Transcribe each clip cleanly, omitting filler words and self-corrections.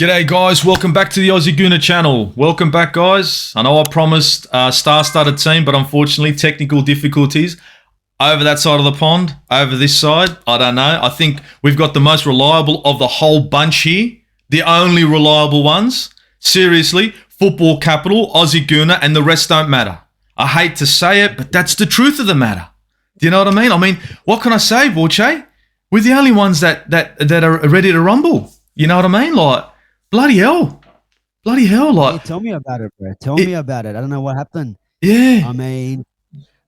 G'day guys, welcome back to the Aussie Gooner channel. Welcome back guys. I know I promised a star-studded team, but unfortunately technical difficulties. Over that side of the pond, over this side, I don't know. I think we've got the most reliable of the whole bunch here. The only reliable ones. Seriously, football capital, Aussie Gooner, and the rest don't matter. I hate to say it, but that's the truth of the matter. Do you know what I mean? I mean, what can I say, Borche? We're the only ones that are ready to rumble. You know what I mean? Like, bloody hell. Like, Hey, tell me about it, bro. Tell me about it. I don't know what happened. Yeah. I mean,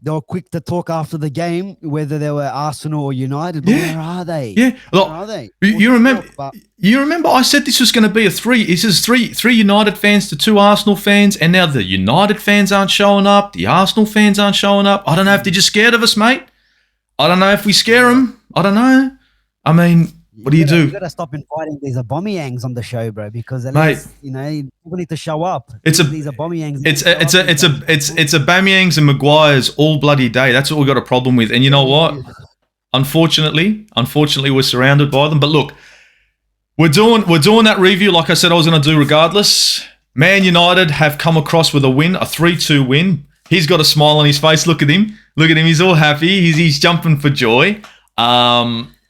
they were quick to talk after the game, whether they were Arsenal or United. But where are they? Yeah. Look, where are they? You remember I said this was going to be this is three United fans to two Arsenal fans, and now the United fans aren't showing up. The Arsenal fans aren't showing up. I don't know if they're just scared of us, mate. I don't know if we scare them. I don't know. I mean, what do you do? You got to stop inviting these Aubameyangs on the show, bro, because at least, people need to show up. These Aubameyangs. It's Aubameyangs and Maguires all bloody day. That's what we got a problem with. And you know what? Unfortunately, we're surrounded by them. But look, we're doing that review like I said I was going to do regardless. Man United have come across with a win, a 3-2 win. He's got a smile on his face. Look at him. He's all happy. He's jumping for joy.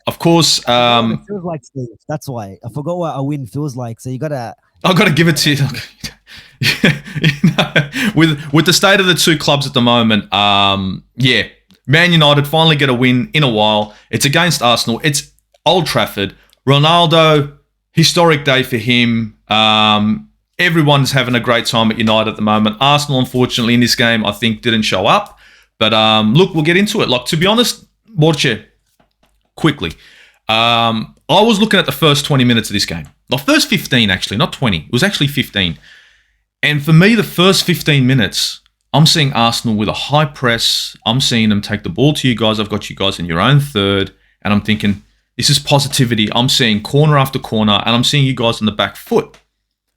Of course, it feels like, Steve. That's why I forgot what a win feels like. So I gotta give it to you. With the state of the two clubs at the moment, Man United finally get a win in a while. It's against Arsenal. It's Old Trafford. Ronaldo, historic day for him. Everyone's having a great time at United at the moment. Arsenal, unfortunately, in this game, I think didn't show up. But look, we'll get into it. Like, to be honest, Borche, quickly. I was looking at the first 20 minutes of this game. The first 15, actually, not 20. It was actually 15. And for me, the first 15 minutes, I'm seeing Arsenal with a high press. I'm seeing them take the ball to you guys. I've got you guys in your own third. And I'm thinking, this is positivity. I'm seeing corner after corner, and I'm seeing you guys on the back foot.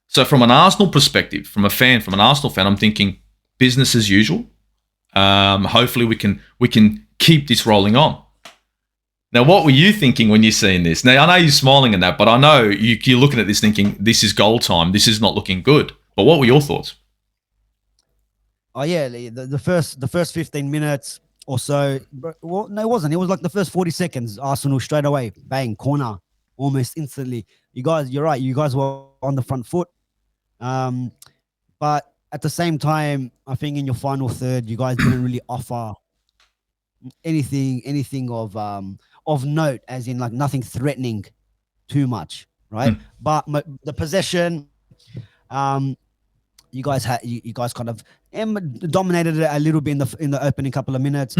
So from an Arsenal perspective, from an Arsenal fan, I'm thinking business as usual. Hopefully we can keep this rolling on. Now, what were you thinking when you're seeing this? Now, I know you're smiling at that, but I know you're looking at this thinking, this is goal time. This is not looking good. But what were your thoughts? Oh, yeah. The first 15 minutes or so. Well, no, it wasn't. It was like the first 40 seconds. Arsenal straight away. Bang, corner. Almost instantly. You guys, you're right. You guys were on the front foot. But at the same time, I think in your final third, you guys didn't really offer anything of note, as in like nothing threatening too much, right? But the possession, you guys kind of dominated it a little bit in the opening couple of minutes.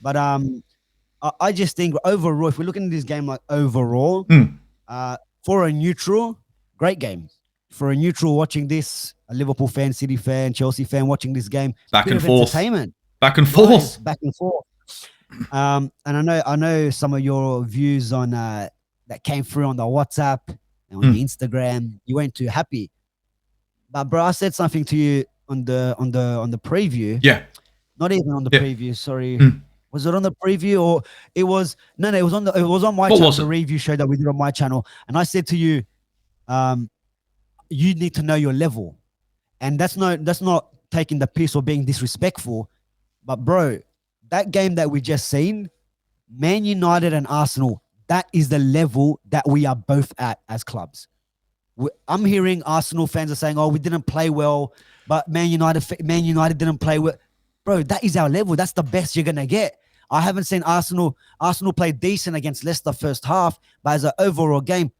But I just think overall, if we're looking at this game like overall, for a neutral, great game. For a neutral watching this, a Liverpool fan, City fan, Chelsea fan watching this game, back and forth, entertainment, back and forth. And I know some of your views on that came through on the WhatsApp and on the Instagram. You weren't too happy, but bro, I said something to you on the preview. Yeah, not even on the preview. Sorry, was it on the preview or it was? No, it was on my channel. The review show that we did on my channel, and I said to you, you need to know your level, and that's not taking the piss or being disrespectful, but bro, that game that we just seen, Man United and Arsenal, that is the level that we are both at as clubs. I'm hearing Arsenal fans are saying, "Oh, we didn't play well," but Man United didn't play well. Bro, that is our level. That's the best you're gonna get. I haven't seen Arsenal play decent against Leicester first half, but as an overall game,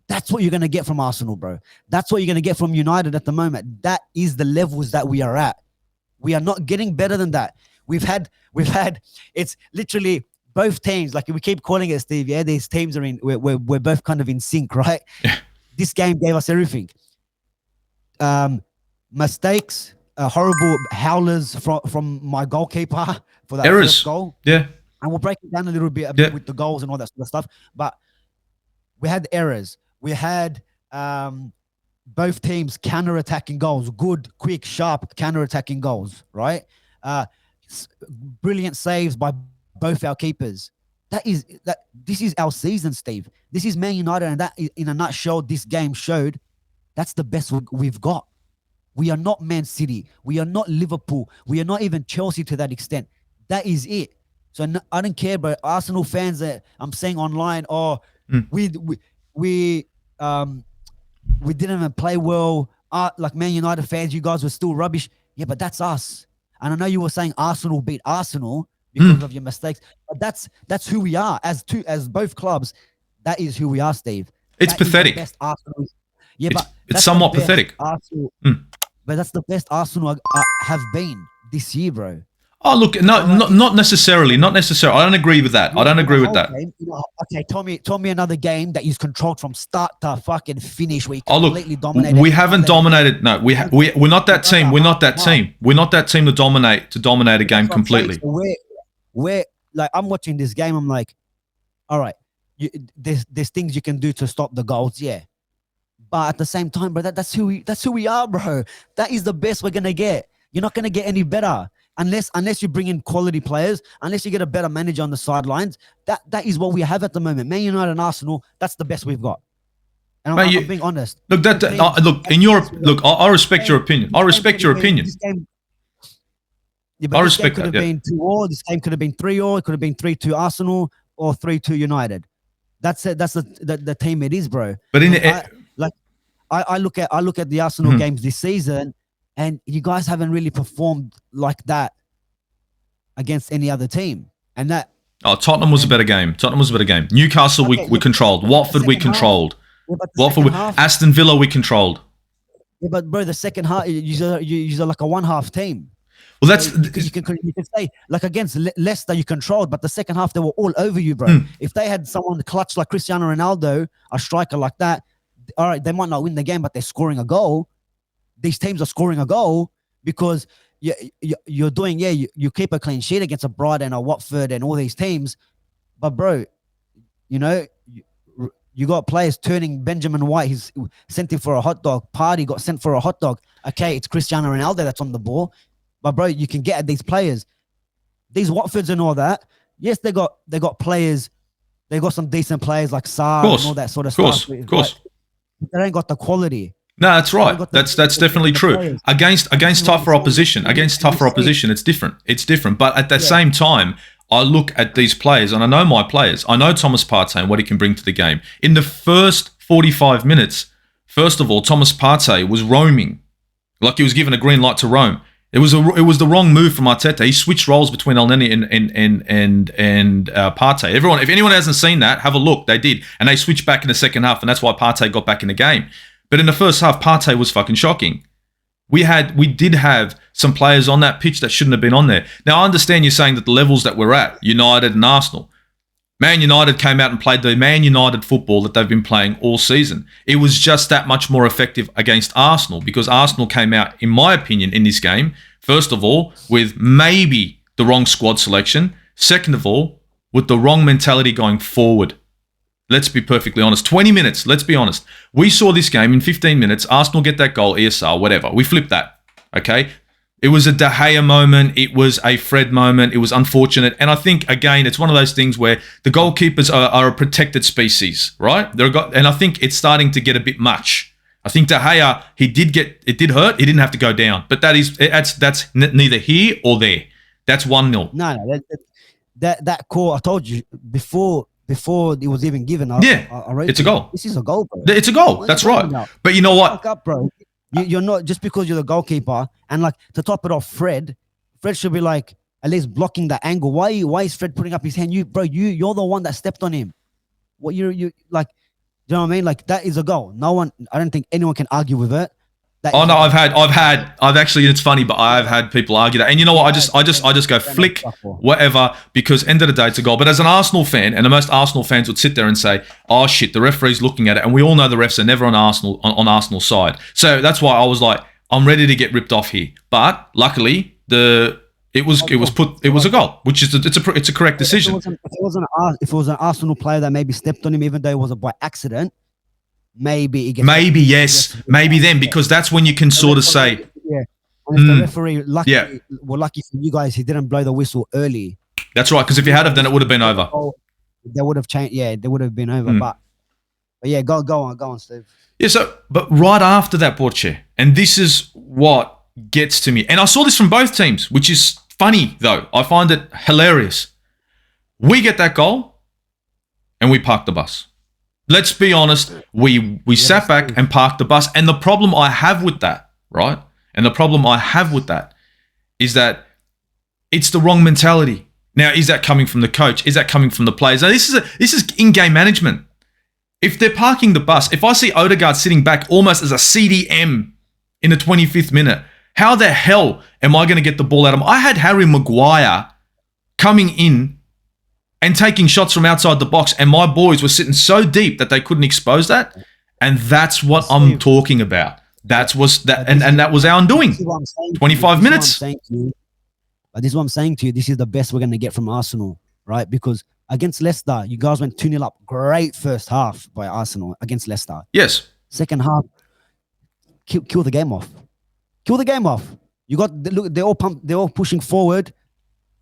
that's what you're gonna get from Arsenal, bro. That's what you're gonna get from United at the moment. That is the levels that we are at. We are not getting better than that. We've had it's literally both teams, like we keep calling it, Steve. Yeah, these teams are we're both kind of in sync, right? This game gave us everything. Mistakes, horrible howlers from my goalkeeper for that errors. First goal. Yeah. And we'll break it down a little bit with the goals and all that sort of stuff. But we had errors. We had both teams counter-attacking goals, good, quick, sharp counter-attacking goals, right? Brilliant saves by both our keepers. This is our season, Steve. This is Man United, and that in a nutshell, this game showed That's the best we've got. We are not Man City. We are not Liverpool. We are not even Chelsea to that extent. That is it. So I don't care, bro. Arsenal fans that I'm saying online, we didn't even play well. Like Man United fans, you guys were still rubbish. Yeah, but that's us. And I know you were saying Arsenal beat Arsenal because of your mistakes, but that's who we are as both clubs. That is who we are, Steve. It's That is the pathetic. best Arsenal. Yeah, but It's that's somewhat the best pathetic. Arsenal, but that's the best Arsenal have been this year, bro. Oh, look, not necessarily. Not necessarily. I don't agree with that. I don't agree with that. Okay, tell me another game that you controlled from start to fucking finish. We Oh, look, completely dominated. we haven't dominated. No, we're not that team. We're not that team. We're not that team to dominate a game completely. So we're like, I'm watching this game. I'm like, all right, there's things you can do to stop the goals, yeah. But at the same time, bro, that's who we are, bro. That is the best we're gonna get. You're not gonna get any better unless you bring in quality players, unless you get a better manager on the sidelines. That is what we have at the moment. Man United and Arsenal, that's the best we've got. And I'm being honest. Look, I respect your opinion. I respect your opinion. Yeah, but this game could have been 2-2. This game could have been 3-3. It could have been 3-2 Arsenal or 3-2 United. That's it. That's the team it is, bro. But I look at the Arsenal games this season, and you guys haven't really performed like that against any other team. And that Tottenham was a better game. Newcastle we controlled. Watford we controlled. Aston Villa we controlled. Yeah, but bro, the second half you're like a one-half team. Well, that's because you can say like against Leicester you controlled, but the second half they were all over you, bro. If they had someone clutch like Cristiano Ronaldo, a striker like that, all right, they might not win the game, but they're scoring a goal. These teams are scoring a goal because you're doing, you keep a clean sheet against a Brighton or Watford and all these teams, but bro, you got players turning Benjamin White. He's sent him for a hot dog. Party got sent for a hot dog. Okay, it's Cristiano Ronaldo that's on the ball. But bro, you can get at these players, these Watfords and all that. Yes, they got players. They got some decent players like Saar and all that sort of stuff. Of course. But they ain't got the quality. No, that's right. That's definitely true. Against tougher opposition, it's different. But at the same time, I look at these players and I know my players. I know Thomas Partey and what he can bring to the game. In the first 45 minutes, first of all, Thomas Partey was roaming, like he was given a green light to roam. It was the wrong move from Arteta. He switched roles between Elneny and Partey. Everyone, if anyone hasn't seen that, have a look. They did, and they switched back in the second half, and that's why Partey got back in the game. But in the first half, Partey was fucking shocking. We did have some players on that pitch that shouldn't have been on there. Now I understand you're saying that the levels that we're at, United and Arsenal. Man United came out and played the Man United football that they've been playing all season. It was just that much more effective against Arsenal because Arsenal came out, in my opinion, in this game, first of all, with maybe the wrong squad selection. Second of all, with the wrong mentality going forward. Let's be perfectly honest. 20 minutes, let's be honest. We saw this game in 15 minutes. Arsenal get that goal, ESR, whatever. We flipped that, okay? It was a De Gea moment. It was a Fred moment. It was unfortunate. And I think, again, it's one of those things where the goalkeepers are a protected species, right? And I think it's starting to get a bit much. I think De Gea, it did hurt. He didn't have to go down. But that's neither here or there. That's 1-0. No, that call, I told you, before it was even given. It's a goal. This is a goal, bro. It's a goal. That's right. But you know what? Fuck up, bro. You're not, just because you're the goalkeeper, and like to top it off, Fred should be like at least blocking that angle. Why is Fred putting up his hand? You're the one that stepped on him. What you like? You know what I mean? Like that is a goal. I don't think anyone can argue with it. I've actually, it's funny, but I've had people argue that. And you know what? I just go flick, whatever, because end of the day, it's a goal. But as an Arsenal fan, and most Arsenal fans would sit there and say, oh shit, the referee's looking at it. And we all know the refs are never on Arsenal's side. So that's why I was like, I'm ready to get ripped off here. But luckily, it was a goal, which is it's a correct decision. If it was an Arsenal player that maybe stepped on him, even though it was by accident, maybe then, because that's when you can sort of say, and if the referee lucky for you guys, he didn't blow the whistle early. That's right, because if he had have, then it would have been over. They would have changed. Yeah, they would have been over. But But yeah, go on, Steve. Yeah, but right after that, Borche, and this is what gets to me. And I saw this from both teams, which is funny, though. I find it hilarious. We get that goal, and we park the bus. Let's be honest. We sat back and parked the bus. And the problem I have with that, right? And the problem I have with that is that it's the wrong mentality. Now, is that coming from the coach? Is that coming from the players? Now, this is in-game management. If they're parking the bus, if I see Odegaard sitting back almost as a CDM in the 25th minute, how the hell am I going to get the ball out of him? I had Harry Maguire coming in and taking shots from outside the box, and my boys were sitting so deep that they couldn't expose that. And that's what I'm talking about. That was our undoing. 25 minutes. But this is what I'm saying to you. This is the best we're going to get from Arsenal, right? Because against Leicester, you guys went 2-0 up. Great first half by Arsenal against Leicester. Yes. Second half, kill the game off. Kill the game off. You got look. They're all pumped. They're all pushing forward.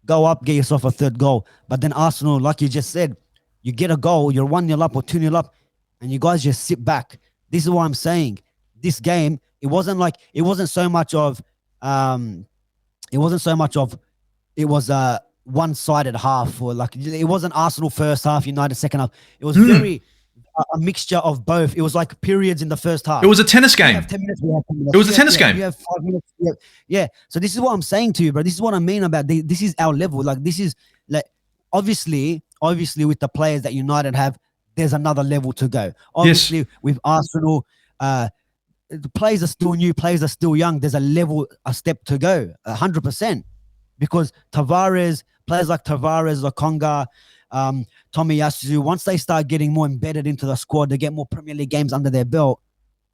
Go up, get yourself a third goal. But then Arsenal, like you just said, you get a goal. You're 1-0 up or 2-0 up, and you guys just sit back. This is what I'm saying. This game, it wasn't so much of it was a one-sided half, or like it wasn't Arsenal first half, United second half. It was very a mixture of both. It was like periods in the first half. It was a tennis game. We have 10 minutes, we have 10 minutes. It was a tennis game. You have 5 minutes. Yeah. So this is what I'm saying to you, bro. This is what I mean about this is our level. Like this is like obviously with the players that United have, there's another level to go. Obviously with Arsenal, the players are still new, players are still young. There's a step to go, 100%. Because players like Tavares, Lokonga, Tomiyasu, once they start getting more embedded into the squad, they get more Premier League games under their belt,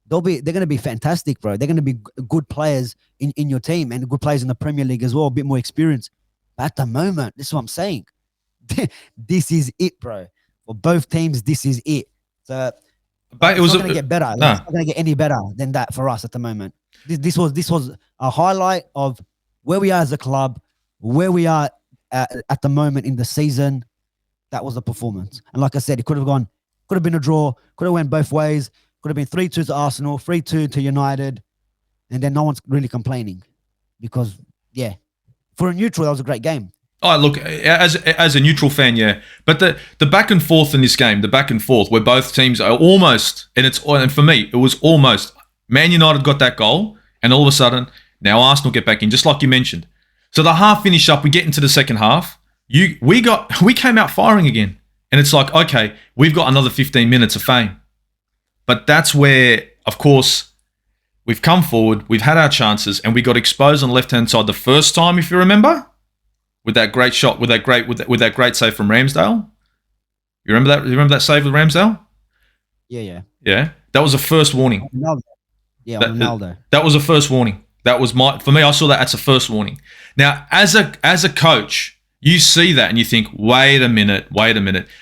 they're going to be fantastic, bro. They're going to be good players in your team and good players in the Premier League as well, a bit more experience. But at the moment, this is what I'm saying. This is it, bro. For both teams, this is it. So but it's not going to get better. It's not going to get any better than that for us at the moment. This was a highlight of where we are as a club, where we are at the moment in the season. That was the performance. And like I said, it could have been a draw, could have went both ways, could have been 3-2 to Arsenal, 3-2 to United, and then no one's really complaining because, yeah, for a neutral, that was a great game. Oh, look, as a neutral fan, yeah. But the back and forth in this game, where both teams are almost, and for me, it was almost, Man United got that goal, and all of a sudden, now Arsenal get back in, just like you mentioned. So the half finish up, we get into the second half. We came out firing again. And it's like, okay, we've got another 15 minutes of fame. But that's where, of course, we've come forward, we've had our chances, and we got exposed on the left-hand side the first time, if you remember, with that great shot, with that great save from Ramsdale. You remember that? You remember that save with Ramsdale? Yeah. Yeah. That was the first warning. Ronaldo. That was the first warning. That was for me, I saw that as a first warning. Now, as a coach, you see that and you think, wait a minute.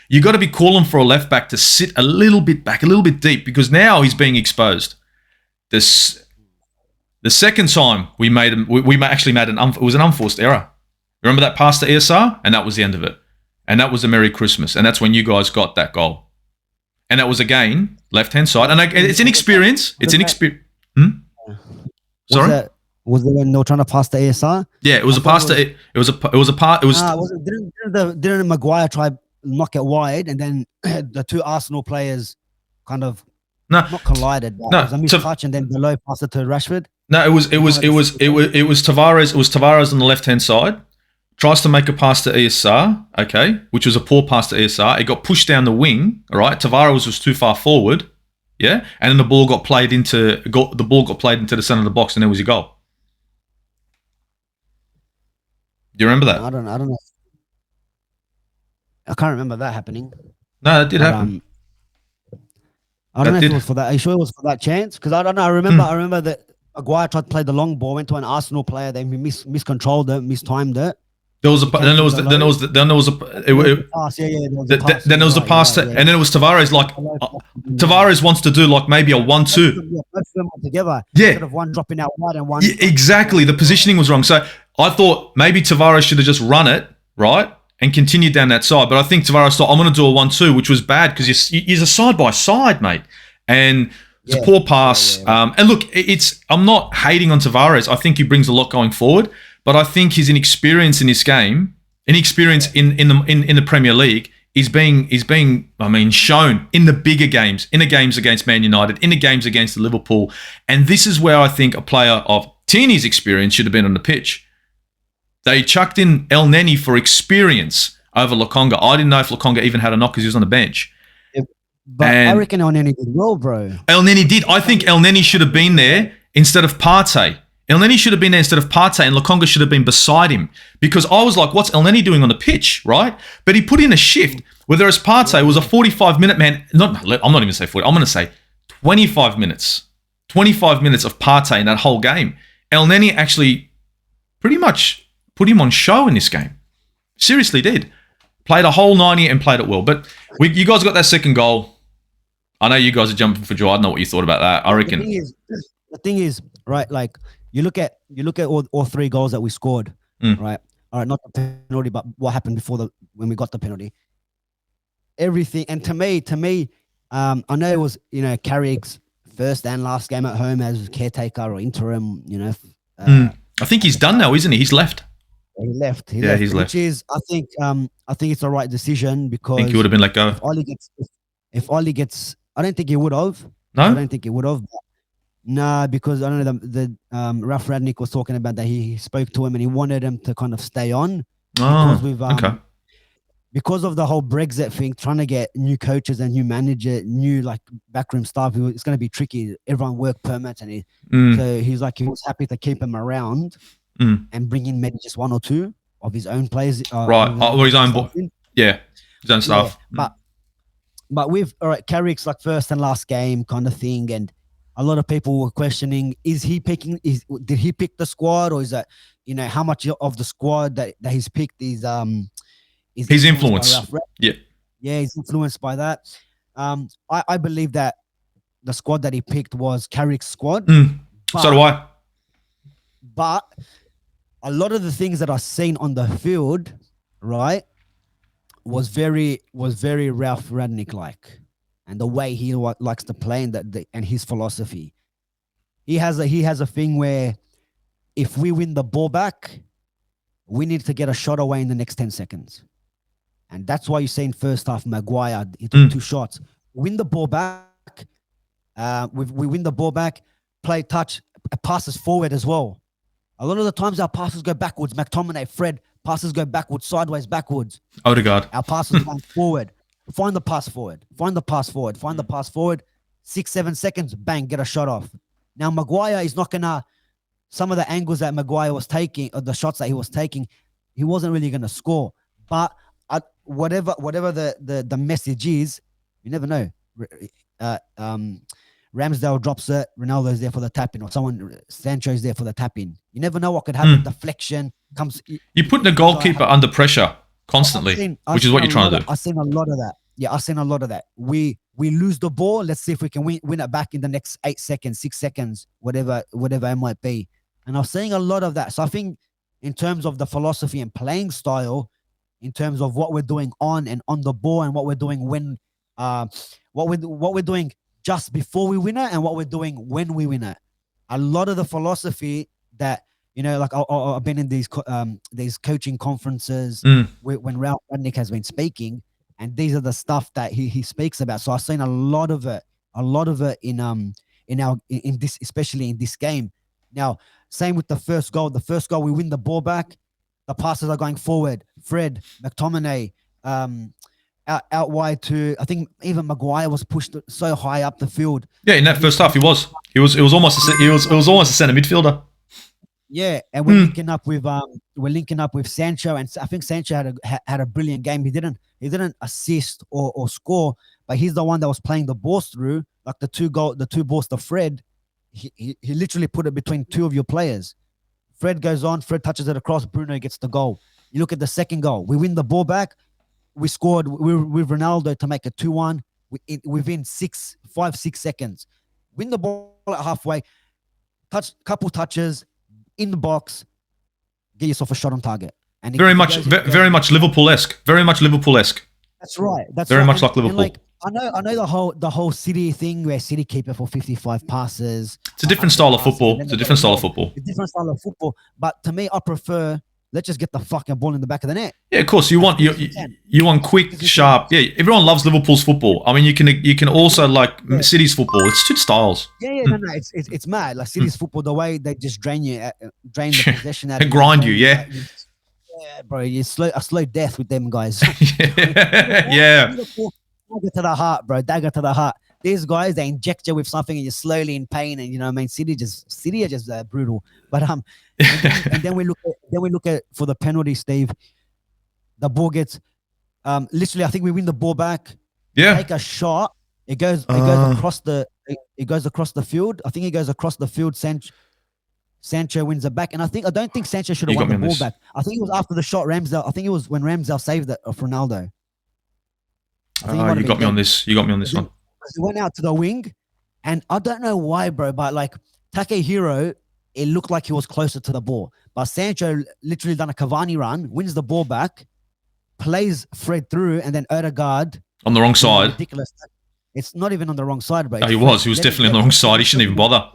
You got to be calling for a left back to sit a little bit back, a little bit deep, because now he's being exposed. The second time we actually made it was an unforced error. Remember that pass to ESR? And that was the end of it. And that was a Merry Christmas. And that's when you guys got that goal. And that was, again, left-hand side. And it's an experience. It's an experience. Sorry? Was it when they were trying to pass to ASR? Yeah, it was a pass to. It was a part. It was. Didn't Maguire try knock it wide, and then the two Arsenal players kind of not collided. It was a mistouch, and then below passed it to Rashford. No, it was Tavares. It was Tavares on the left hand side. Tries to make a pass to ESR, okay, which was a poor pass to ESR. It got pushed down the wing. All right, Tavares was too far forward. Yeah, and then the ball got played into the center of the box, and there was your goal. Do you remember that? I don't know. I can't remember that happening. No, it did happen. I don't know if it was for that. Are you sure it was for that chance? Because I don't know. I remember that Maguire tried to play the long ball, went to an Arsenal player, then he miscontrolled it, mistimed it. Then there was a pass to, and then it was Tavares. Like Tavares wants to do like maybe a 1-2. Both of them together. Yeah, instead of one dropping out wide and one. Yeah, exactly. The positioning was wrong. So I thought maybe Tavares should have just run it right and continued down that side. But I think Tavares thought, I'm going to do a 1-2, which was bad because you're a side-by-side, mate. And it's a poor pass. And look, I'm not hating on Tavares. I think he brings a lot going forward. But I think his inexperience in this game, in the Premier League, is being shown in the bigger games, in the games against Man United, in the games against the Liverpool. And this is where I think a player of Tierney's experience should have been on the pitch. They chucked in El Neni for experience over Lokonga. I didn't know if Lokonga even had a knock because he was on the bench. But I reckon El Neni did well, bro. El Neni did. I think El Neni should have been there instead of Partey. El Neni should have been there instead of Partey, and Lokonga should have been beside him. Because I was like, what's El Neni doing on the pitch, right? But he put in a shift, whereas Partey was a 45-minute man. I'm not even going to say 40. I'm going to say 25 minutes. 25 minutes of Partey in that whole game. El Neni actually pretty much put him on show in this game. Seriously did. Played a whole 90 and played it well. But you guys got that second goal. I know you guys are jumping for joy. I don't know what you thought about that. I reckon. The thing is, right, like, you look at all three goals that we scored, right? All right, not the penalty, but what happened when we got the penalty. Everything, and to me, I know it was Carrick's first and last game at home as caretaker or interim. I think he's done now, isn't he? He's left. He left. He's left. Which is, I think it's the right decision because I think he would have been let go. If Ollie gets, I don't think he would have. No, I don't think he would have. Nah, because I don't know, the Ralph Radnick was talking about that he spoke to him and he wanted him to kind of stay on. Okay. Because of the whole Brexit thing, trying to get new coaches and new manager, new like backroom staff, it's going to be tricky. Everyone work permits, and so he was happy to keep him around and bring in maybe just one or two of his own players. Right, or his own his own staff. Yeah. But with Carrick's like first and last game kind of thing, and a lot of people were questioning: did he pick the squad, or is that how much of the squad that he's picked is his influence? Yeah, he's influenced by that. I believe that the squad that he picked was Carrick's squad. So do I. But a lot of the things that I've seen on the field, right, was very Ralph Radnick like. And the way he likes to play and his philosophy, he has a thing where if we win the ball back, we need to get a shot away in the next 10 seconds, and that's why you say in first half Maguire he took 2 shots. Win the ball back, we win the ball back, play touch, passes forward as well. A lot of the times our passes go backwards. McTominay, Fred, passes go backwards, sideways, backwards. Odegaard, our passes going forward. Find the pass forward. Find the pass forward. 6-7 seconds, bang, get a shot off. Now, Maguire is not going to, some of the angles that Maguire was taking, or the shots that he was taking, he wasn't really going to score. But whatever the message is, you never know. Ramsdale drops it, Ronaldo's there for the tap-in, or Sancho's there for the tap-in. You never know what could happen. Deflection comes. You're putting the goalkeeper under pressure constantly, which is what you're trying to do. I've seen a lot of that. Yeah, I've seen a lot of that. We lose the ball. Let's see if we can win it back in the next 8 seconds, 6 seconds, whatever it might be. And I'm seeing a lot of that. So I think in terms of the philosophy and playing style, in terms of what we're doing on the ball, and what we're doing when, what we're doing just before we win it, and what we're doing when we win it. A lot of the philosophy that, like I've been in these coaching conferences when Ralph Radnick has been speaking, and these are the stuff that he speaks about. So I've seen a lot of it in this, especially in this game. Now, same with the first goal. The first goal, we win the ball back. The passes are going forward. Fred, McTominay, out wide to, I think even Maguire was pushed so high up the field. Yeah, in that first half, he was almost a centre midfielder. Yeah, and we're linking up with Sancho, and I think Sancho had a brilliant game. He didn't assist or score, but he's the one that was playing the balls through, like the two balls to Fred. He literally put it between two of your players. Fred goes on, Fred touches it across, Bruno gets the goal. You look at the second goal, we win the ball back. We scored with Ronaldo to make it 2-1 within 5-6 seconds. Win the ball at halfway, couple touches in the box, get yourself a shot on target. And Very if he much, goes- if he goes- very much Liverpool-esque. Very much Liverpool-esque. That's right. That's Very right. much like Liverpool. like I know the whole City thing where City keep it for 55 passes. It's a different style of football. It's a different style of football. A different style of football. But to me, I prefer let's just get the fucking ball in the back of the net. Yeah, of course. You want quick, sharp. Yeah, everyone loves Liverpool's football. I mean, you can also like City's football. It's two styles. Yeah, no, it's mad. Like City's football, the way they just drain the possession out. And grind you, yeah. Yeah, bro, a slow death with them guys. Yeah. Dagger to the heart, bro. Dagger to the heart. These guys, they inject you with something, and you're slowly in pain. And you know, what I mean, City are just brutal. But and then we look at for the penalty, Steve. The ball gets literally. I think we win the ball back. Yeah. Take a shot. It goes across the field. I think it goes across the field. Sancho wins it back, and I don't think Sancho should have won the ball back. I think it was after the shot. I think it was when Ramsdale saved it of Ronaldo. You got me on this. You got me on this one. He went out to the wing, and I don't know why, bro, but like Takehiro, it looked like he was closer to the ball. But Sancho literally done a Cavani run, wins the ball back, plays Fred through, and then Odegaard On the wrong side. ridiculous. It's not even on the wrong side, bro. No, he was definitely on the wrong side. He shouldn't even bother.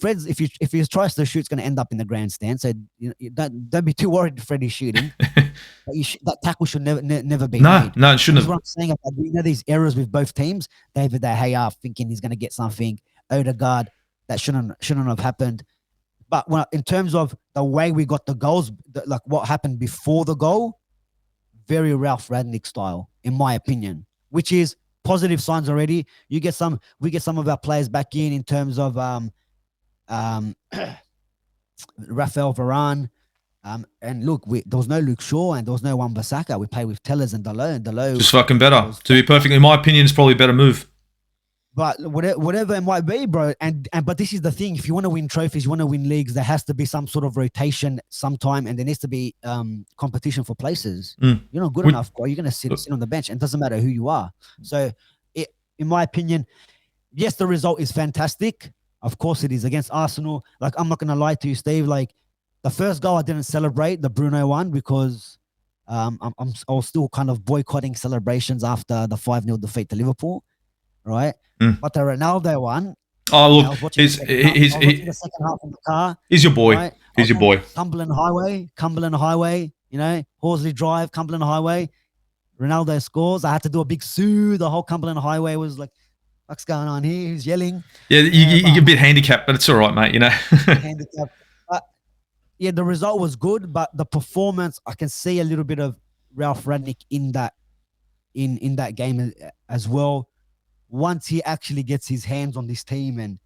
Fred's if he tries to shoot, it's going to end up in the grandstand. So you don't be too worried if Fred is shooting. But that tackle should never be made. No, it shouldn't That's what I'm saying about these errors with both teams. David De Gea thinking he's going to get something. Odegaard, that shouldn't have happened. But in terms of the way we got the goals, like what happened before the goal, very Ralph Rangnick style, in my opinion, which is positive signs already. We get some of our players back in terms of Rafael Varane. And look, there was no Luke Shaw and there was no Wan-Bissaka. We played with Tellers and Dalot. Just fucking better. To be perfectly, in my opinion, it's probably a better move. But whatever it might be, bro. But this is the thing: if you want to win trophies, you want to win leagues, there has to be some sort of rotation sometime, and there needs to be competition for places. You're not good enough, bro. You're gonna sit on the bench, and it doesn't matter who you are. So, in my opinion, yes, the result is fantastic. Of course, it is against Arsenal. Like, I'm not gonna lie to you, Steve. Like, the first goal I didn't celebrate, the Bruno one, because I was still kind of boycotting celebrations after the 5-0 defeat to Liverpool, right? But the Ronaldo one. Oh, look, he's the second half in the car. He's your boy. Right? He's your boy. Cumberland Highway, you know, Horsley Drive, Cumberland Highway. Ronaldo scores. I had to do a big sue. The whole Cumberland Highway was like, what's going on here? He's yelling. Yeah, you get a bit handicapped, but it's all right, mate, you know. Handicapped. But yeah, the result was good, but the performance, I can see a little bit of Ralph Rangnick in that game as well. Once he actually gets his hands on this team and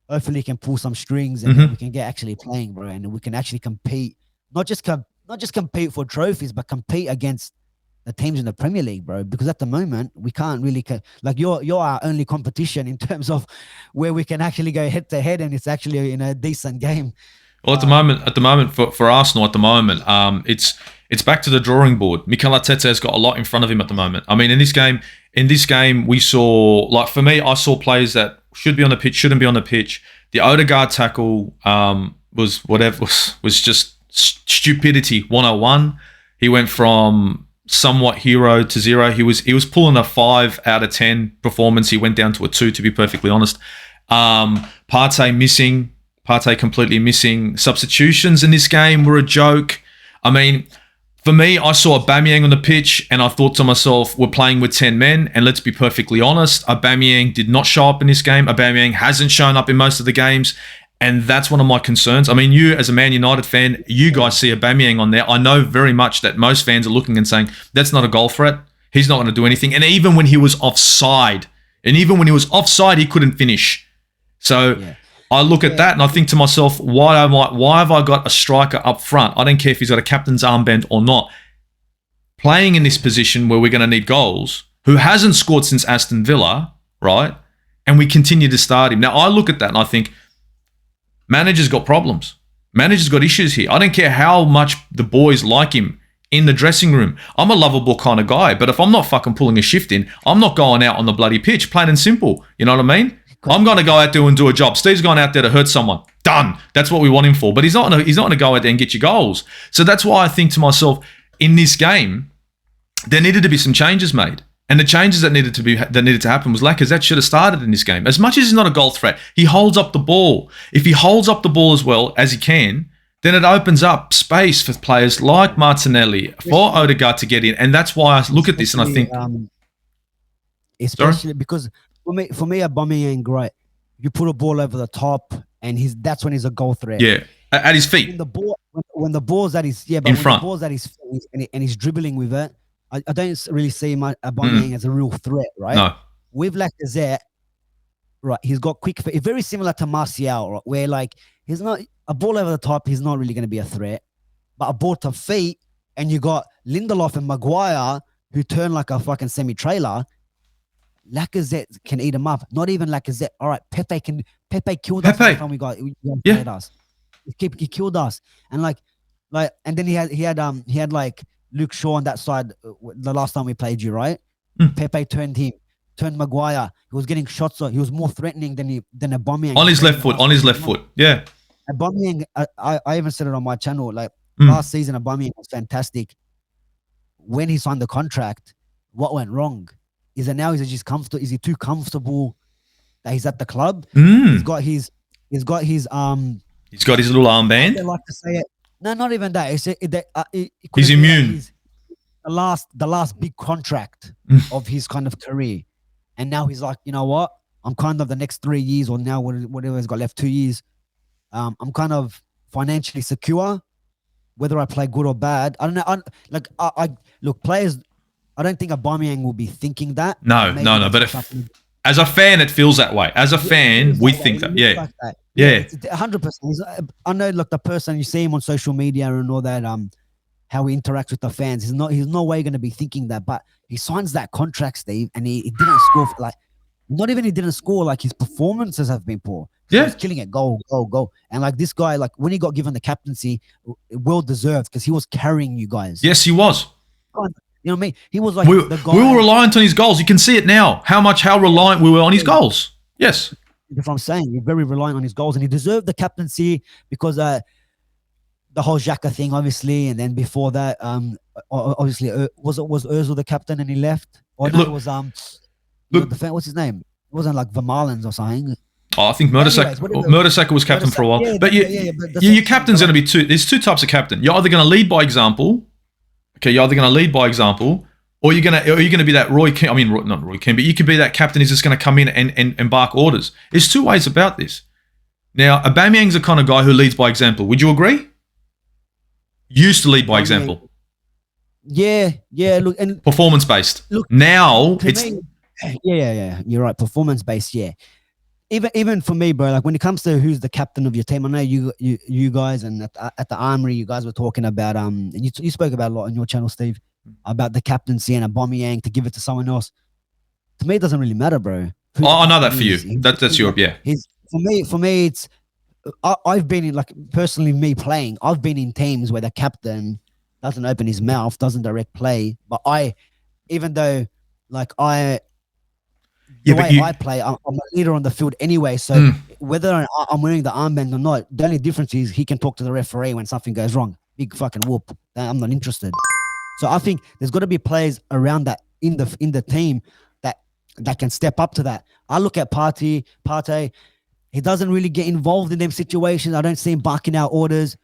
hopefully he can pull some strings and then we can get actually playing, bro, and we can actually compete, not just compete for trophies, but compete against the teams in the Premier League, bro. Because at the moment we can't really like you're our only competition in terms of where we can actually go head to head, and it's actually a decent game. Well, at the moment for Arsenal, at the moment, it's back to the drawing board. Mikel Arteta's got a lot in front of him at the moment. I mean, in this game, we saw, like, for me, I saw players that should be on the pitch, shouldn't be on the pitch. The Odegaard tackle was just stupidity 101. He went from somewhat hero to zero. He was pulling a 5 out of 10 performance. He went down to a 2, to be perfectly honest. Partey completely missing. Substitutions in this game were a joke. I mean, for me, I saw Aubameyang on the pitch and I thought to myself, we're playing with 10 men. And let's be perfectly honest, Aubameyang did not show up in this game. Aubameyang hasn't shown up in most of the games. And that's one of my concerns. I mean, you as a Man United fan, you guys see Aubameyang on there. I know very much that most fans are looking and saying, that's not a goal threat. He's not going to do anything. And even when he was offside, he couldn't finish. So... yeah. I look at that and I think to myself, why have I got a striker up front? I don't care if he's got a captain's armband or not. Playing in this position where we're going to need goals, who hasn't scored since Aston Villa, right? And we continue to start him. Now, I look at that and I think, manager's got problems. Manager's got issues here. I don't care how much the boys like him in the dressing room. I'm a lovable kind of guy, but if I'm not fucking pulling a shift in, I'm not going out on the bloody pitch, plain and simple. You know what I mean? I'm going to go out there and do a job. Steve's gone out there to hurt someone. Done. That's what we want him for. But he's not going to go out there and get you goals. So that's why I think to myself, in this game, there needed to be some changes made. And the changes that needed to happen was Lacazette should have started in this game. As much as he's not a goal threat, he holds up the ball. If he holds up the ball as well as he can, then it opens up space for players like Martinelli, for Odegaard to get in. And that's why I look at this and I think... especially because for me, Aubameyang, right, you put a ball over the top and that's when he's a goal threat. Yeah, at his feet. When the ball's at his... Yeah, but when the ball's at his feet and he's dribbling with it, I don't really see my Aubameyang as a real threat, right? No. With Lacazette, right, he's got quick feet. It's very similar to Martial, right, where like he's not a ball over the top. He's not really going to be a threat, but a ball to feet, and you got Lindelof and Maguire who turn like a fucking semi-trailer. Lacazette can eat him up. Not even Lacazette. All right, Pepe killed us last time we got us. He killed us, and and then he had like Luke Shaw on that side the last time we played you, right? Pepe turned Maguire. He was getting shots. So he was more threatening than Aubameyang. On his left foot. Yeah. Aubameyang, I even said it on my channel. Like last season, Aubameyang was fantastic. When he signed the contract, what went wrong? Is he comfortable? Is he too comfortable that he's at the club? He's got his little armband. I like to say it. No, not even that. He's immune. The last big contract of his kind of career, and now he's like, you know what? I'm kind of the next 3 years, or now whatever he's got left, 2 years. I'm kind of financially secure, whether I play good or bad. I don't know. I look, players. I don't think Aubameyang will be thinking that. No. But as a fan, it feels that way. As a fan, we think that. Yeah. Like that. Yeah, 100%. I know, like the person you see him on social media and all that, how he interacts with the fans. He's no way going to be thinking that. But he signs that contract, Steve, and he didn't score. Not even he didn't score. Like his performances have been poor. So he's killing it, goal. And like this guy, like when he got given the captaincy, well deserved because he was carrying you guys. Yes, he was. You know what I mean? He was like the guy. We were reliant on his goals. You can see it now. How reliant we were on his goals. Yes. That's what I'm saying. You're very reliant on his goals, and he deserved the captaincy because the whole Xhaka thing, obviously, and then before that, obviously, was Ozil the captain and he left? Or no, it was what's his name? It wasn't like Vermaelens or something. Oh, I think Mertesacker was captain for a while. But your captain's going to be there's two types of captain. You're either going to lead by example. Okay, or you're gonna be that Roy Keane. I mean, not Roy Keane, but you could be that captain who's just gonna come in and bark orders. There's two ways about this. Now, Aubameyang's the kind of guy who leads by example. Would you agree? Used to lead by example. Yeah. Look, and performance based. Look, now it's yeah. You're right. Performance based. Yeah. Even for me, bro. Like when it comes to who's the captain of your team, I know you guys and at the Armory, you guys were talking about and you spoke about a lot on your channel, Steve, about the captaincy and Aubameyang to give it to someone else. To me, it doesn't really matter, bro. I know that for you. That's Europe, yeah. For me, it's I've been in, like, personally, me playing, I've been in teams where the captain doesn't open his mouth, doesn't direct play, but even though, like, I play, I'm a leader on the field anyway. So whether I'm wearing the armband or not, the only difference is he can talk to the referee when something goes wrong. Big fucking whoop. I'm not interested. So I think there's got to be players around that in the team that can step up to that. I look at Partey. He doesn't really get involved in them situations. I don't see him barking out orders.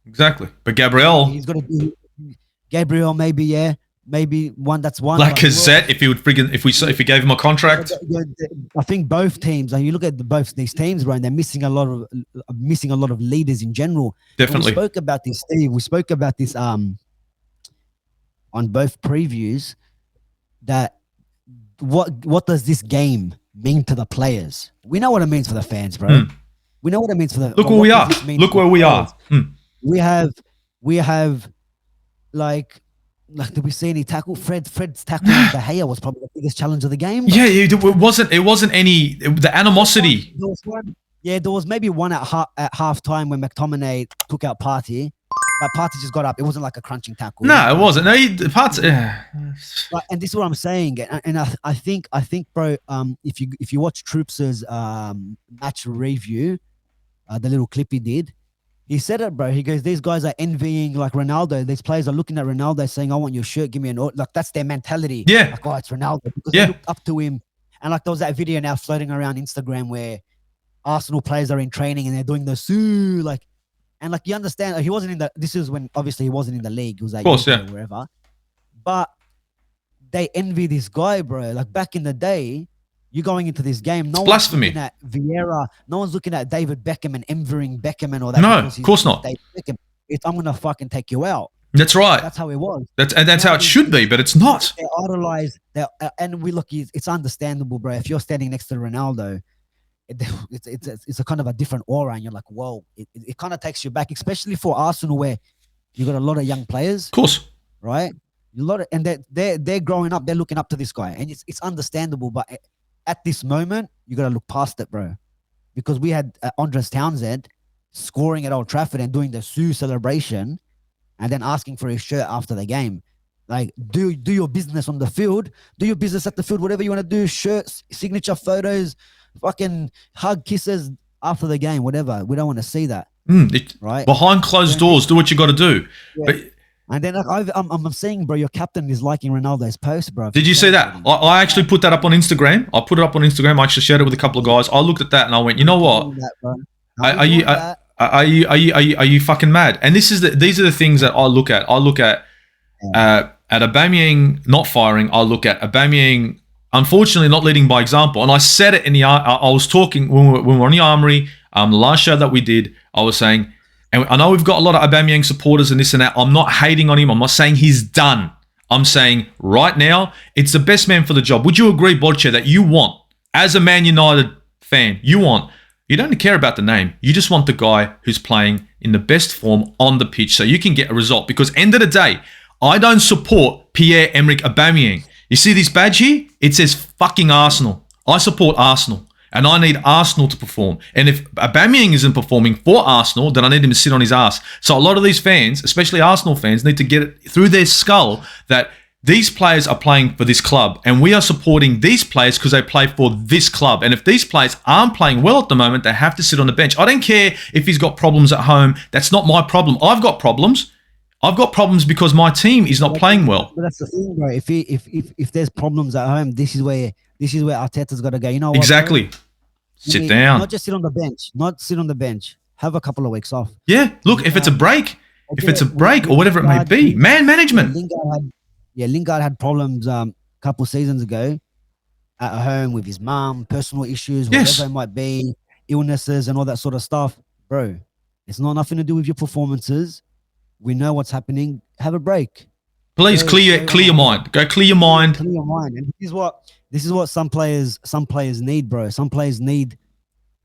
Exactly. But Gabriel, he's got to be Gabriel. Maybe, yeah. Maybe that's one. Like Cassette, if we gave him a contract. I think both teams. And you look at both these teams, bro, and they're missing a lot of leaders in general. Definitely. And we spoke about this, Steve. We spoke about this on both previews. That what does this game mean to the players? We know what it means for the fans, bro. We know what it means for the. Look where we are. Look where we are. We have like. Did we see any tackle? Fred's tackle with De Gea was probably the biggest challenge of the game. Yeah, it wasn't any the animosity. There was maybe one at half time when McTominay took out Partey, but Partey just got up. It wasn't like a crunching tackle. No, it wasn't. No, parts. But, and this is what I'm saying, and I think, bro, if you watch Troops's match review, the little clip he did, he said it, bro. He goes, these guys are envying like Ronaldo. These players are looking at Ronaldo saying, I want your shirt, give me an order. Like, that's their mentality. Yeah. Like, oh, it's Ronaldo. Because they looked up to him. And like, there was that video now floating around Instagram where Arsenal players are in training and they're doing the soo, like, and like, you understand, he wasn't in the, this is when obviously he wasn't in the league. He was like, of course, or wherever. But they envy this guy, bro. Like, back in the day, you're going into this game. No one's blasphemy. looking at Vieira. No one's looking at David Beckham and envying Beckham and all that. No, of course not. David Beckham. I'm going to fucking take you out. That's right. That's how it was. That's how it should be, but it's not. They idolize. And we look, it's understandable, bro. If you're standing next to Ronaldo, it's a kind of a different aura, and you're like, whoa. It kind of takes you back, especially for Arsenal, where you got a lot of young players. Of course. Right? And they're growing up. They're looking up to this guy, and it's understandable, but at this moment, you got to look past it, bro. Because we had Andres Townsend scoring at Old Trafford and doing the Sue celebration and then asking for his shirt after the game. Like, do your business on the field. Do your business at the field, whatever you want to do. Shirts, signature photos, fucking hug, kisses after the game, whatever. We don't want to see that. Right? Behind closed doors, do what you got to do. Yeah. But, and then I'm seeing, bro, your captain is liking Ronaldo's post, bro. Did you see that? I actually put that up on Instagram. I put it up on Instagram. I actually shared it with a couple of guys. I looked at that and I went, you know what? Are you fucking mad? And these are the things that I look at. I look at Aubameyang not firing. I look at Aubameyang unfortunately not leading by example. And I said it in the I was talking when we were on the Armory, the last show that we did. I was saying. And I know we've got a lot of Aubameyang supporters and this and that. I'm not hating on him. I'm not saying he's done. I'm saying right now, it's the best man for the job. Would you agree, Bodche, that you want, as a Man United fan, you don't care about the name. You just want the guy who's playing in the best form on the pitch so you can get a result. Because end of the day, I don't support Pierre-Emerick Aubameyang. You see this badge here? It says fucking Arsenal. I support Arsenal. And I need Arsenal to perform. And if Aubameyang isn't performing for Arsenal, then I need him to sit on his ass. So a lot of these fans, especially Arsenal fans, need to get it through their skull that these players are playing for this club. And we are supporting these players because they play for this club. And if these players aren't playing well at the moment, they have to sit on the bench. I don't care if he's got problems at home. That's not my problem. I've got problems. I've got problems because my team is not playing well. But that's the thing, bro. If there's problems at home, this is where Arteta's got to go. You know what? Exactly. Bro? Sit down. Not just sit on the bench. Not sit on the bench. Have a couple of weeks off. Yeah. Look, if it's a break, or whatever it may be, man management. Lingard had problems a couple seasons ago at home with his mum, personal issues, whatever it might be, illnesses and all that sort of stuff. Bro, it's not nothing to do with your performances. We know what's happening. Have a break. Please clear your mind. Go clear your mind. Clear your mind. And this is what some players need, bro. Some players need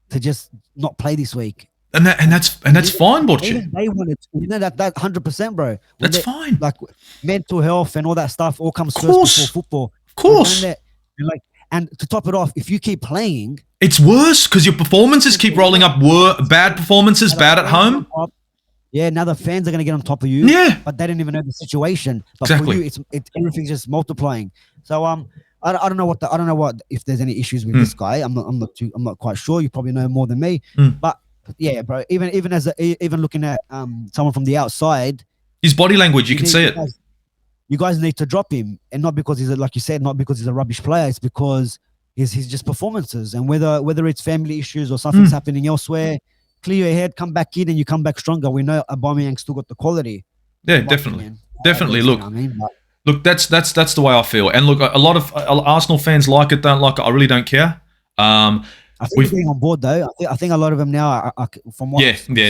to just not play this week. And that's fine, Borchi. They wanted that 100%, bro. That's fine. Like mental health and all that stuff all comes first before football. Of course. And to top it off, if you keep playing, it's worse because your performances keep rolling up. Bad performances, bad at home. Yeah, now the fans are going to get on top of you. Yeah. But they don't even know the situation. But exactly. for you, everything's just multiplying. So I don't know what if there's any issues with this guy. I'm not quite sure. You probably know more than me. But yeah, bro. Even looking at someone from the outside, his body language, you can see it. You guys need to drop him, and not because he's like you said, not because he's a rubbish player. It's because he's just performances, and whether it's family issues or something's happening elsewhere. Clear your head, come back in, and you come back stronger. We know Aubameyang still got the quality. Yeah, definitely. Look, look, that's the way I feel. And look, a lot of Arsenal fans like it, don't like it. I really don't care. I think we're getting on board though. I think a lot of them now are from what they take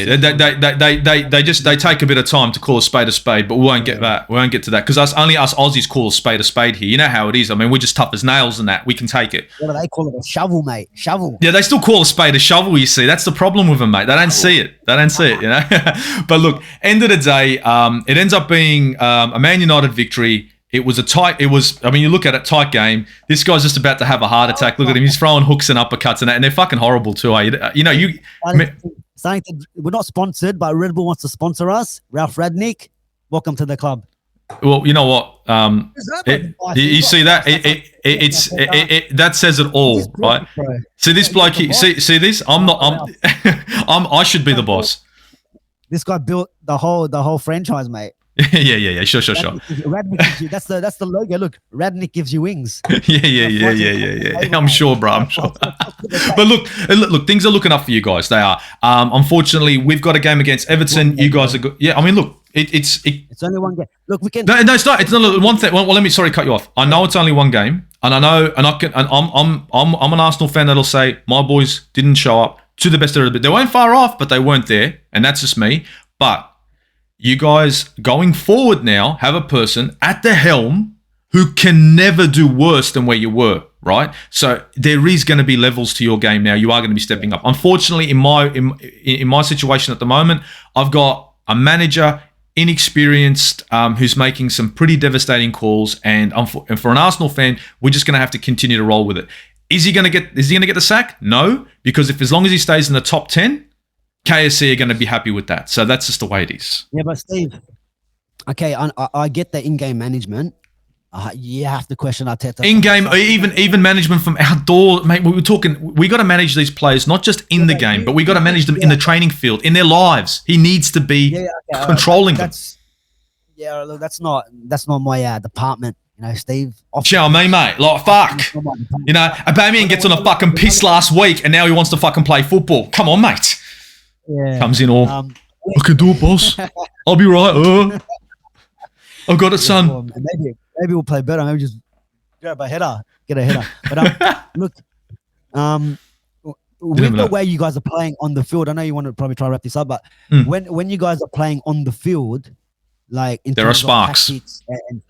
a bit of time to call a spade, but we won't get that. We won't get to that because only us Aussies call a spade here. You know how it is. I mean, we're just tough as nails and that. We can take it. What do they call it? A shovel, mate. Shovel. Yeah, they still call a spade a shovel. You see, that's the problem with them, mate. They don't see it. You know. But look, end of the day, it ends up being a Man United victory. It was you look at it, tight game. This guy's just about to have a heart attack. Look at him. He's throwing hooks and uppercuts and that, and they're fucking horrible too. We're not sponsored, but Red Bull wants to sponsor us. Ralph Radnick, welcome to the club. Well, you know what? You see that? That says it all, right? See this bloke. See this? I'm not. I should be the boss. This guy built the whole franchise, mate. Yeah. Sure. Radnick gives you, that's the logo. Look, Radnick gives you wings. Yeah. I'm sure, bro. I'm sure. But look, things are looking up for you guys. They are. Unfortunately, we've got a game against Everton. You guys are good. Yeah, I mean, look, it's only one game. Look, we can. No, it's not. It's not one thing. Well, let me cut you off. I know it's only one game, and I know, and I'm an Arsenal fan that'll say my boys didn't show up to the best of their ability. They weren't far off, but they weren't there, and that's just me. But you guys going forward now have a person at the helm who can never do worse than where you were, right? So there is going to be levels to your game now. You are going to be stepping up. Unfortunately, in my situation at the moment, I've got a manager, inexperienced, who's making some pretty devastating calls, and for an Arsenal fan, we're just going to have to continue to roll with it. Is he going to get the sack? No, because as long as he stays in the top 10, KSC are going to be happy with that. So that's just the way it is. Yeah, but Steve, okay, I get the in-game management. You have to question Arteta. In-game, even management from outdoor, mate. We were talking. We got to manage these players not just in the game, but we got to manage them in the training field, in their lives. He needs to be controlling them. Look, that's not my department. You know, Steve. Show me, mate. Like, fuck. You know, Aubameyang gets on a fucking piss last week, and now he wants to fucking play football. Come on, mate. Yeah. Comes in all. I can do it, boss. I'll be right. I've got it, son. Maybe we'll play better. Maybe just get a header. But look, with the way you guys are playing on the field, I know you want to probably try to wrap this up, but when you guys are playing on the field, like in there are sparks. Tactics, and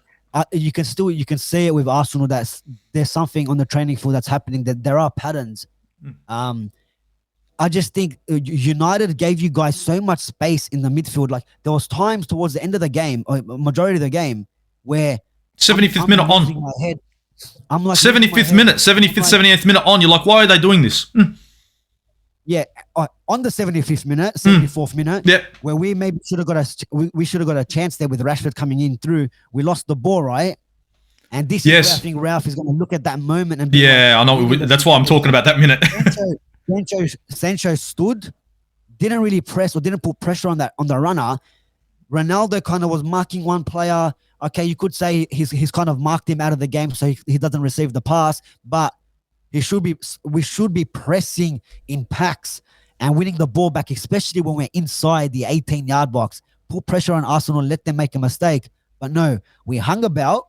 you can see it with Arsenal that there's something on the training field that's happening. That there are patterns. I just think United gave you guys so much space in the midfield. Like there was times towards the end of the game, or majority of the game, where 75th minute on. I'm like 75th minute, 75th, 78th minute on. You're like, why are they doing this? Yeah, on the 75th minute, 74th minute, where we maybe should have got a chance there with Rashford coming in through. We lost the ball, right? And this is where I think Ralph is going to look at that moment and be like, I know. That's why I'm talking about that minute. Sancho stood, didn't really press or didn't put pressure on the runner. Ronaldo kind of was marking one player. Okay, you could say he's kind of marked him out of the game, so he doesn't receive the pass. But we should be pressing in packs and winning the ball back, especially when we're inside the 18-yard box. Put pressure on Arsenal, let them make a mistake. But no, we hung about.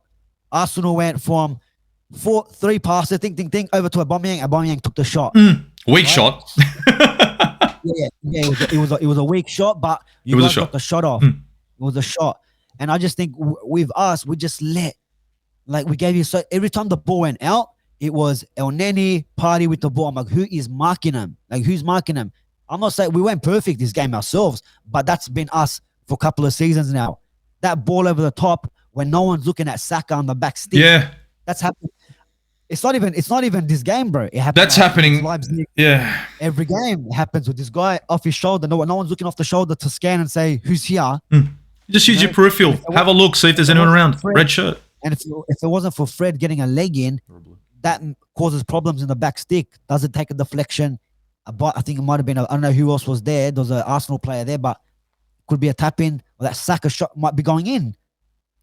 Arsenal went from 3 passes, over to Aubameyang. Aubameyang took the shot. Weak shot. It was a weak shot, but you guys got the shot off. It was a shot. And I just think with us, we just we gave you, so every time the ball went out, it was El Neni party with the ball. I'm like, who is marking him? Like, who's marking him? I'm not saying we weren't perfect this game ourselves, but that's been us for a couple of seasons now. That ball over the top when no one's looking at Saka on the back stick. Yeah. That's happening. It's not even this game, bro. It happens. That's happening. Yeah. Every game it happens with this guy off his shoulder. No one's looking off the shoulder to scan and say, who's here? Just use your peripheral. Have a look, see if there's anyone around. Red shirt. And if it wasn't for Fred getting a leg in, that causes problems in the back stick. Doesn't take a deflection. I think it might have been, I don't know who else was there. There was an Arsenal player there, but could be a tap in, or that Saka shot might be going in.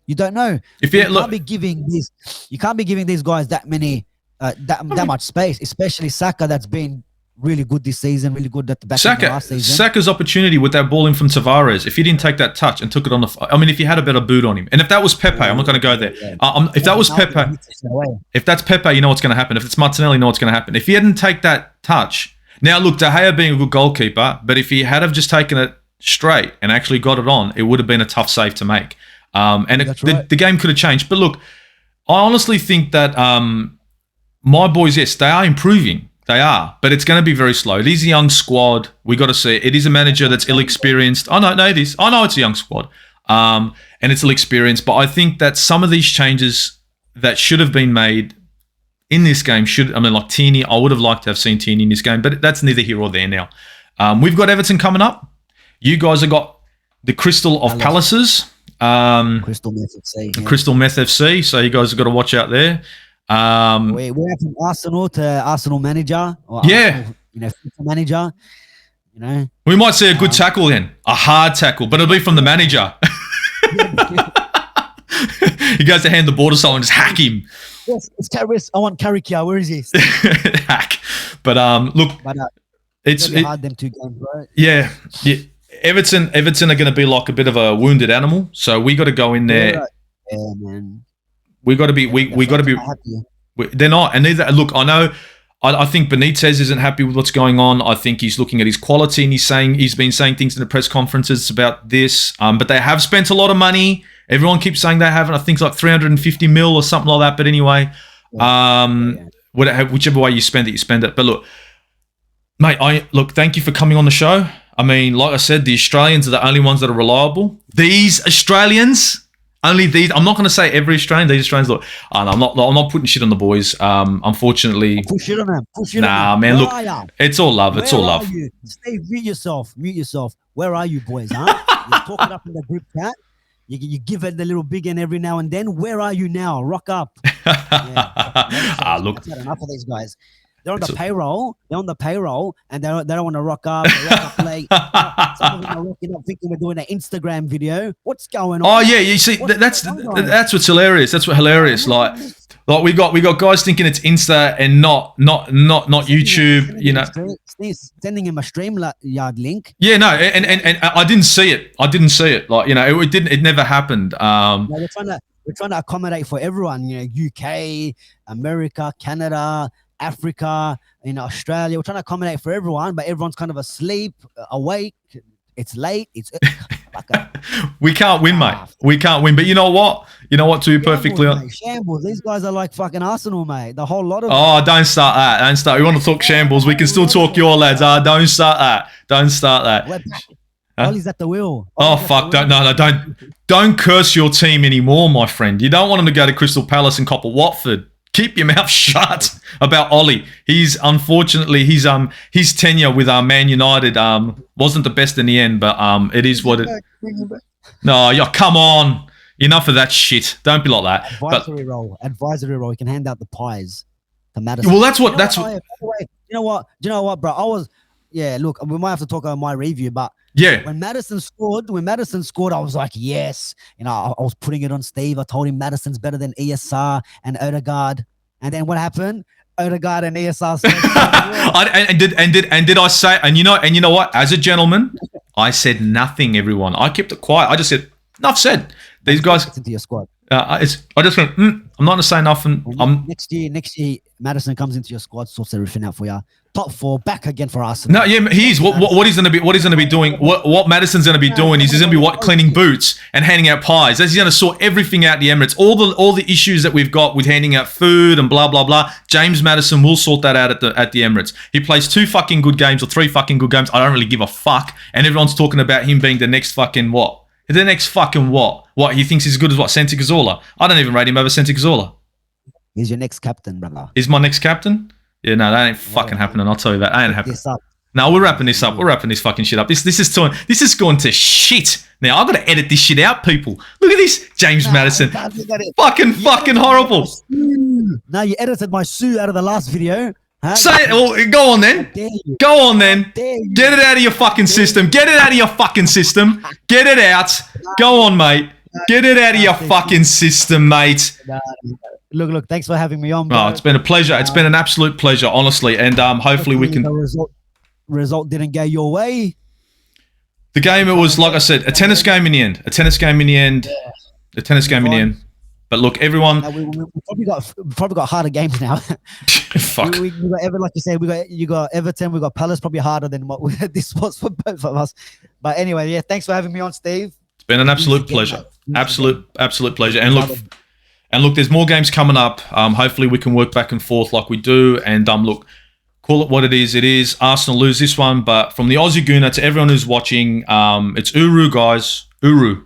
You don't know. You can't be giving these guys that many that much space, especially Saka, that's been really good this season, really good at the back of the last season. Saka's opportunity with that ball in from Tavares, if he didn't take that touch and took it on if he had a better boot on him, and if that was Pepe, I'm not going to go there. If that was Pepe, if that's Pepe, you know what's going to happen. If it's Martinelli, you know what's going to happen. If he hadn't take that touch, now look, De Gea being a good goalkeeper, but if he had have just taken it straight and actually got it on, it would have been a tough save to make. The game could have changed. But look, I honestly think that my boys, yes, they are improving. They are, but it's going to be very slow. It is a young squad. We got to see it. It is a manager that's ill-experienced. I know it is. I know it's a young squad, and it's ill-experienced. But I think that some of these changes that should have been made in this game like Tierney. I would have liked to have seen Tierney in this game, but that's neither here or there now. We've got Everton coming up. You guys have got the Crystal of Palaces. Crystal Meth FC. Yeah. Crystal Meth FC. So you guys have got to watch out there. We're from Arsenal to Arsenal manager. Or Arsenal, future manager. We might see a good tackle then. A hard tackle, but it'll be from the manager. He goes to hand the ball to someone, just hack him. Yes, it's I want Karikia. Where is he? Hack. But look, it's hard them 2 games, bro. Yeah. Everton are going to be like a bit of a wounded animal, so we got to go in there. Yeah, man. We got to be. We got to be. They're not, and neither. Look, I know. I think Benitez isn't happy with what's going on. I think he's looking at his quality, and he's been saying things in the press conferences about this. But they have spent a lot of money. Everyone keeps saying they haven't. I think it's like 350 mil or something like that. But anyway, whichever way you spend it. But look, mate, thank you for coming on the show. I mean, like I said, the Australians are the only ones that are reliable. These Australians. Only these. I'm not going to say every Australian. These Australians, look. I'm not putting shit on the boys. Unfortunately, push shit on them. Man. Look, it's all love. It's all love. Stay. Mute yourself. Where are you, boys? Huh? You talk it up in the group chat. You give it the little big end every now and then. Where are you now? Rock up. Look. Enough of these guys. They're on the payroll, and they don't want to rock up. They rock up late. Some of them are rocking up thinking we're doing an Instagram video. What's going on? Oh yeah, you see, that's what's hilarious. That's what hilarious. Like we got guys thinking it's Insta and not YouTube. Sending him a StreamYard link. Yeah, no, and I didn't see it. Like it never happened. We're trying to accommodate for everyone. UK, America, Canada, Africa, Australia. We're trying to accommodate for everyone, but everyone's kind of asleep, awake. It's late. We can't win, mate. We can't win. But you know what? To be perfectly honest, shambles. These guys are like fucking Arsenal, mate. The whole lot of them. Don't start that. Don't start. We want to talk shambles. We can still talk your lads. Don't start that. Don't start that. Ollie's at the wheel. Fuck! Don't curse your team anymore, my friend. You don't want him to go to Crystal Palace and cop a Watford. Keep your mouth shut about Ollie. Unfortunately his tenure with Man United wasn't the best in the end, but it is what it. No, come on, enough of that shit. Don't be like that. Advisory role. You can hand out the pies to Madison. Well, that's what. You know what, bro? Look, we might have to talk about my review, but when Madison scored, I was like, yes. I was putting it on Steve. I told him Madison's better than ESR and Odegaard. And then what happened? Odegaard and ESR. Did I say? And you know what? As a gentleman, I said nothing. Everyone, I kept it quiet. I just said enough said. These guys into your squad. I just went. I'm not going to say nothing. Next year, Madison comes into your squad, sorts everything out for you. Top 4, back again for Arsenal. No, yeah, he's what he's going to be doing. What Madison's going to be doing is he's going to be cleaning boots and handing out pies. He's going to sort everything out in the Emirates. All the issues that we've got with handing out food and blah blah blah. James Madison will sort that out at the Emirates. He plays 2 fucking good games or 3 fucking good games. I don't really give a fuck. And everyone's talking about him being the next fucking what? The next fucking what? What, he thinks he's as good as what? Santi Cazorla? I don't even rate him over Santi Cazorla. He's your next captain, brother. He's my next captain? Yeah, no, that ain't fucking happening. I'll tell you that. That ain't happening. No, we're wrapping this up. We're wrapping this fucking shit up. This is going to shit. Now, I've got to edit this shit out, people. Look at this. James Madison. Fucking horrible. No, you edited my suit out of the last video. Huh? Say it. Well, go on then. Go on then. Get it out of your fucking system. Get it out of your fucking system. Get it out. Go on, mate. Get it out of your fucking system, mate. Look, thanks for having me on, bro. Oh, it's been a pleasure. It's been an absolute pleasure, honestly. And hopefully we can... The result didn't go your way. The game, it was, like I said, a tennis game in the end. A tennis game in the end. But look, everyone... We probably got harder games now. Fuck. We got like you said, you got Everton, we got Palace, probably harder than what this was for both of us. But anyway, yeah, thanks for having me on, Steve. It's been an absolute pleasure. Absolute pleasure. And look, there's more games coming up. Hopefully we can work back and forth like we do. And look, call it what it is. It is Arsenal lose this one, but from the Aussie Gooner to everyone who's watching, it's Uru, guys. Uru.